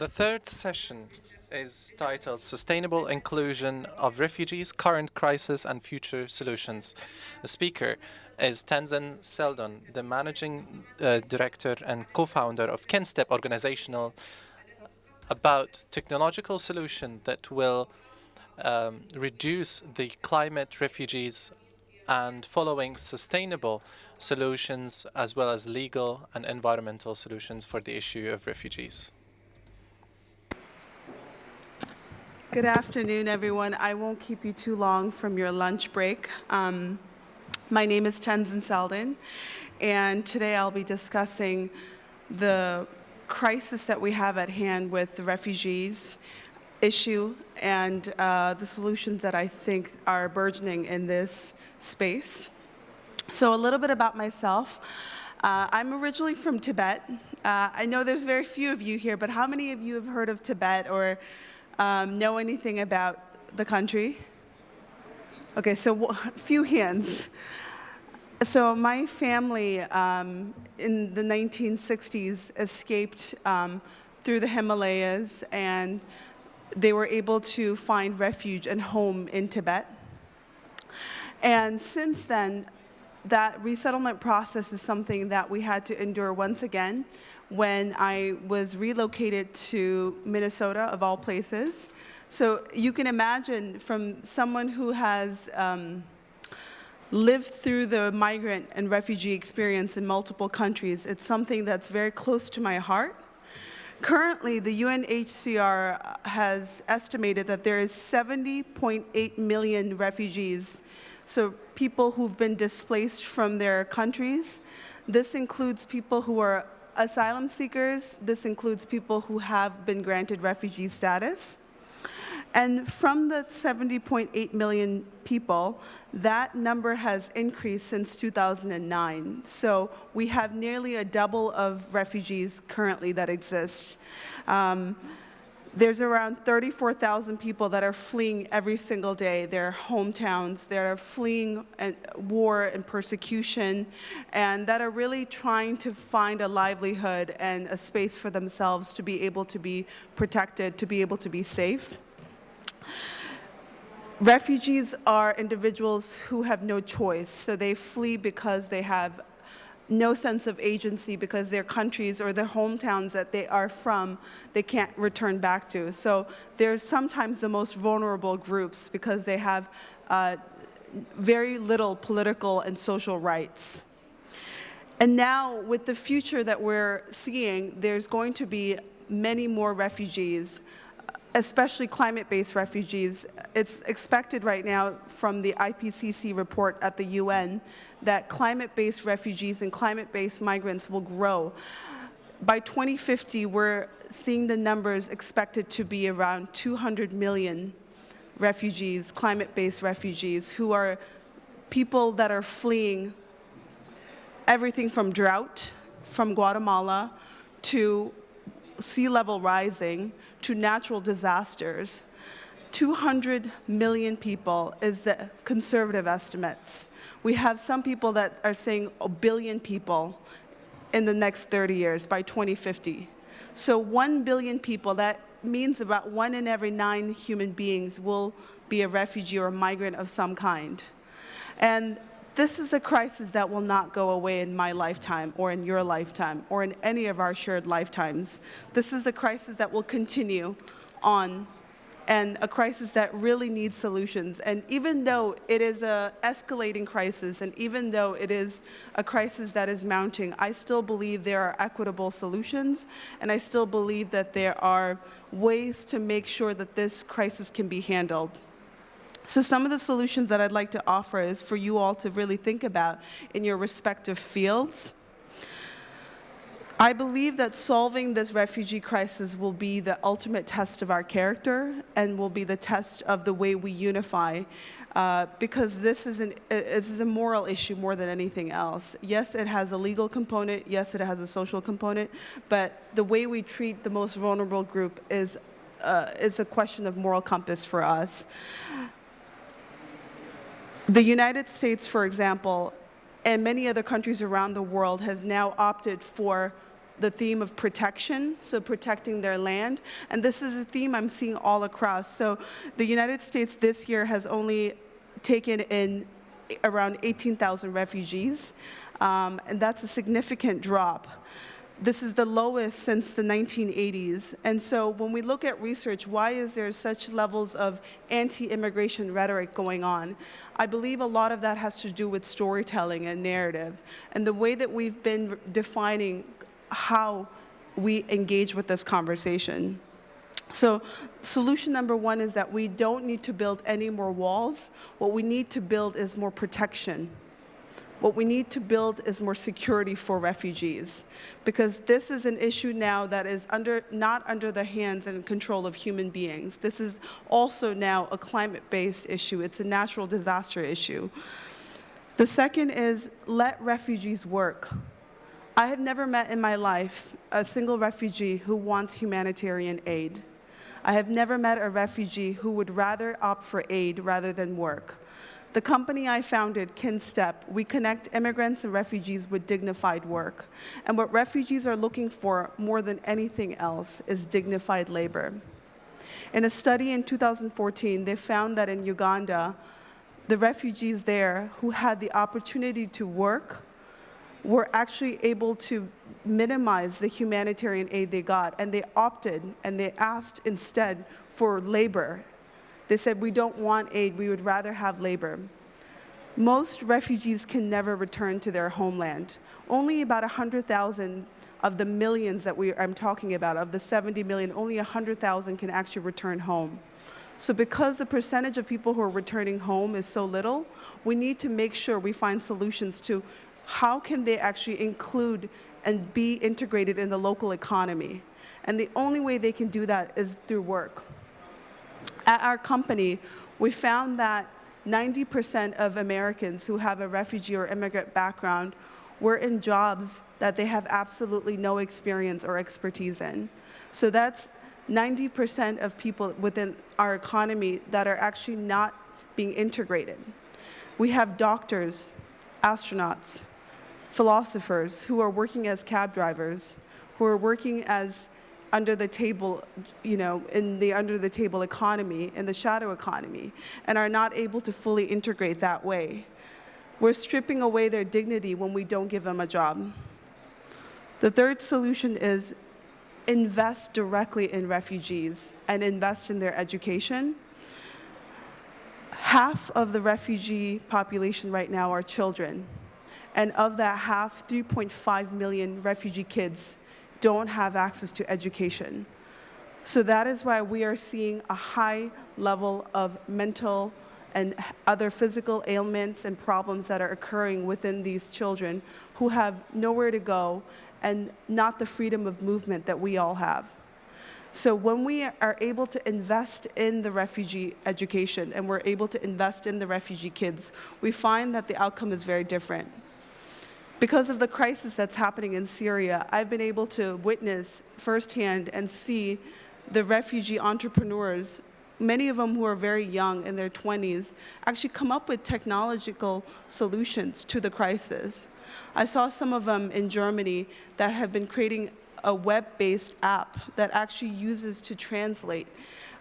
The third session is titled Sustainable Inclusion of Refugees, Current Crisis and Future Solutions. The speaker is Tenzin Seldon, the Managing Director and co-founder of Kinstep Organizational, about technological solution that will reduce the climate refugees and following sustainable solutions as well as legal and environmental solutions for the issue of refugees. Good afternoon, everyone. I won't keep you too long from your lunch break. My name is Tenzin Seldon, and today I'll be discussing the crisis that we have at hand with the refugees issue and the solutions that I think are burgeoning in this space. So a little bit about myself. I'm originally from Tibet. I know there's very few of you here, but how many of you have heard of Tibet or know anything about the country? Okay, so a few hands. So my family in the 1960s escaped through the Himalayas, and they were able to find refuge and home in Tibet. And since then, that resettlement process is something that we had to endure once again when I was relocated to Minnesota, of all places. So you can imagine, from someone who has lived through the migrant and refugee experience in multiple countries, it's something that's very close to my heart. Currently, the UNHCR has estimated that there is 70.8 million refugees, so people who've been displaced from their countries. This includes people who are asylum seekers. This includes people who have been granted refugee status. And from the 70.8 million people, that number has increased since 2009. So we have nearly a double of refugees currently that exist. There's around 34,000 people that are fleeing every single day their hometowns, that are fleeing war and persecution, and that are really trying to find a livelihood and a space for themselves to be able to be protected, to be able to be safe. Refugees are individuals who have no choice, so they flee because they have no sense of agency, because their countries or their hometowns that they are from, they can't return back to. So they're sometimes the most vulnerable groups because they have very little political and social rights. And now, with the future that we're seeing, there's going to be many more refugees, especially climate-based refugees. It's expected right now from the IPCC report at the UN that climate-based refugees and climate-based migrants will grow. By 2050, we're seeing the numbers expected to be around 200 million refugees, climate-based refugees, who are people that are fleeing everything from drought, from Guatemala, to sea level rising, to natural disasters. 200 million people is the conservative estimates. We have some people that are saying a billion people in the next 30 years by 2050. So 1 billion people, that means about 1 in every 9 human beings will be a refugee or a migrant of some kind. And this is a crisis that will not go away in my lifetime or in your lifetime or in any of our shared lifetimes. This is a crisis that will continue on, and a crisis that really needs solutions. And even though it is an escalating crisis, and even though it is a crisis that is mounting, I still believe there are equitable solutions, and I still believe that there are ways to make sure that this crisis can be handled. So some of the solutions that I'd like to offer is for you all to really think about in your respective fields. I believe that solving this refugee crisis will be the ultimate test of our character and will be the test of the way we unify, because this is a moral issue more than anything else. Yes, it has a legal component. Yes, it has a social component. But the way we treat the most vulnerable group is a question of moral compass for us. The United States, for example, and many other countries around the world has now opted for the theme of protection, so protecting their land. And this is a theme I'm seeing all across. So the United States this year has only taken in around 18,000 refugees, and that's a significant drop. This is the lowest since the 1980s. And so when we look at research, why is there such levels of anti-immigration rhetoric going on? I believe a lot of that has to do with storytelling and narrative, and the way that we've been defining how we engage with this conversation. So solution number one is that we don't need to build any more walls. What we need to build is more protection. What we need to build is more security for refugees, because this is an issue now that is not under the hands and control of human beings. This is also now a climate-based issue. It's a natural disaster issue. The second is let refugees work. I have never met in my life a single refugee who wants humanitarian aid. I have never met a refugee who would rather opt for aid rather than work. The company I founded, KinStep, we connect immigrants and refugees with dignified work. And what refugees are looking for more than anything else is dignified labor. In a study in 2014, they found that in Uganda, the refugees there who had the opportunity to work were actually able to minimize the humanitarian aid they got, and they opted and they asked instead for labor. They said, we don't want aid, we would rather have labor. Most refugees can never return to their homeland. Only about 100,000 of the millions that I'm talking about, of the 70 million, only 100,000 can actually return home. So because the percentage of people who are returning home is so little, we need to make sure we find solutions to how can they actually include and be integrated in the local economy. And the only way they can do that is through work. At our company, we found that 90% of Americans who have a refugee or immigrant background were in jobs that they have absolutely no experience or expertise in. So that's 90% of people within our economy that are actually not being integrated. We have doctors, astronauts, philosophers who are working as cab drivers, who are working as under the table, in the under the table economy, in the shadow economy, and are not able to fully integrate that way. We're stripping away their dignity when we don't give them a job. The third solution is invest directly in refugees and invest in their education. Half of the refugee population right now are children, and of that half, 3.5 million refugee kids don't have access to education. So that is why we are seeing a high level of mental and other physical ailments and problems that are occurring within these children who have nowhere to go and not the freedom of movement that we all have. So when we are able to invest in the refugee education and we're able to invest in the refugee kids, we find that the outcome is very different. Because of the crisis that's happening in Syria, I've been able to witness firsthand and see the refugee entrepreneurs, many of them who are very young, in their 20s, actually come up with technological solutions to the crisis. I saw some of them in Germany that have been creating a web-based app that actually uses to translate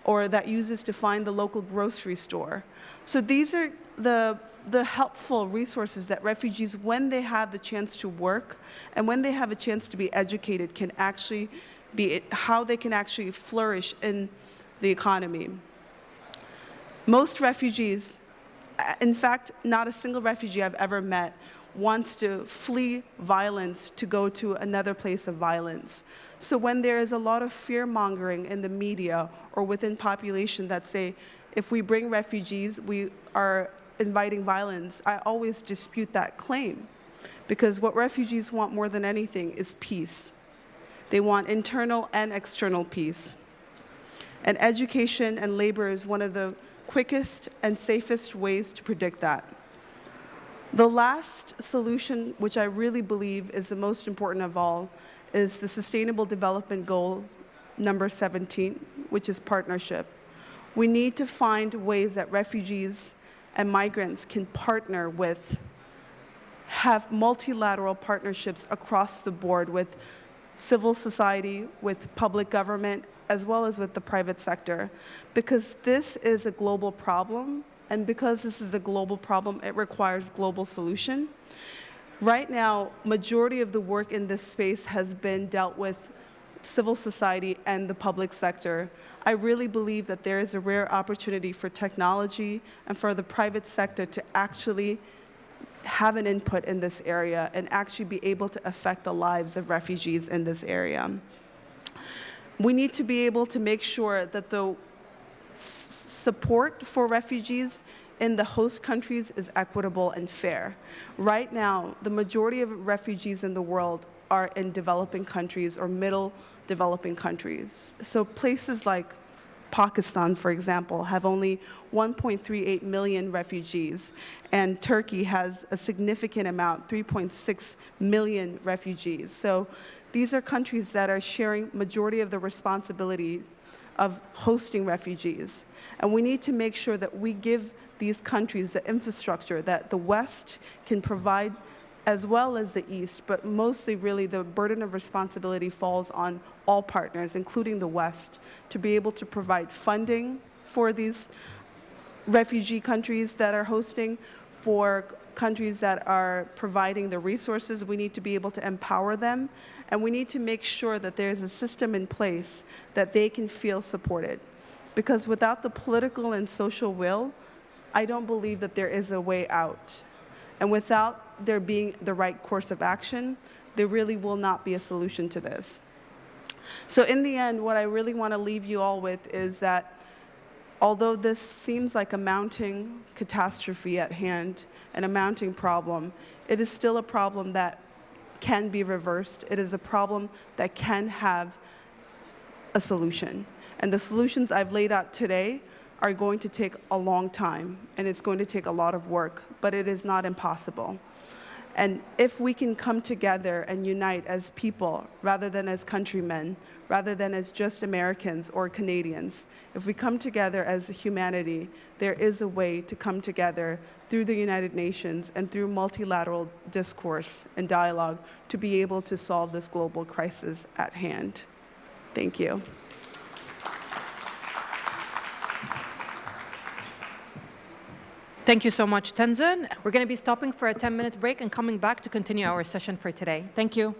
or that uses to find the local grocery store. So these are the helpful resources that refugees, when they have the chance to work and when they have a chance to be educated, can actually be how they can actually flourish in the economy. Most refugees, in fact, not a single refugee I've ever met wants to flee violence to go to another place of violence. So when there is a lot of fear-mongering in the media or within population that say, if we bring refugees, we are inviting violence, I always dispute that claim, because what refugees want more than anything is peace. They want internal and external peace. And education and labor is one of the quickest and safest ways to predict that. The last solution, which I really believe is the most important of all, is the Sustainable Development Goal number 17, which is partnership. We need to find ways that refugees and migrants can partner with, have multilateral partnerships across the board with civil society, with public government, as well as with the private sector, because this is a global problem, and because this is a global problem, it requires global solution. Right now, majority of the work in this space has been dealt with civil society and the public sector. I really believe that there is a rare opportunity for technology and for the private sector to actually have an input in this area and actually be able to affect the lives of refugees in this area. We need to be able to make sure that the support for refugees in the host countries is equitable and fair. Right now, the majority of refugees in the world are in developing countries or middle developing countries. So places like Pakistan, for example, have only 1.38 million refugees, and Turkey has a significant amount, 3.6 million refugees. So these are countries that are sharing majority of the responsibility of hosting refugees. And we need to make sure that we give these countries the infrastructure that the West can provide, as well as the East, but mostly really the burden of responsibility falls on all partners, including the West, to be able to provide funding for these refugee countries that are hosting, for countries that are providing the resources. We need to be able to empower them, and we need to make sure that there's a system in place that they can feel supported. Because without the political and social will, I don't believe that there is a way out. And without there being the right course of action, there really will not be a solution to this. So in the end, what I really want to leave you all with is that although this seems like a mounting catastrophe at hand and a mounting problem, it is still a problem that can be reversed. It is a problem that can have a solution. And the solutions I've laid out today are going to take a long time, and it's going to take a lot of work, but it is not impossible. And if we can come together and unite as people, rather than as countrymen, rather than as just Americans or Canadians, if we come together as humanity, there is a way to come together through the United Nations and through multilateral discourse and dialogue to be able to solve this global crisis at hand. Thank you. Thank you so much, Tenzin. We're going to be stopping for a 10-minute break and coming back to continue our session for today. Thank you.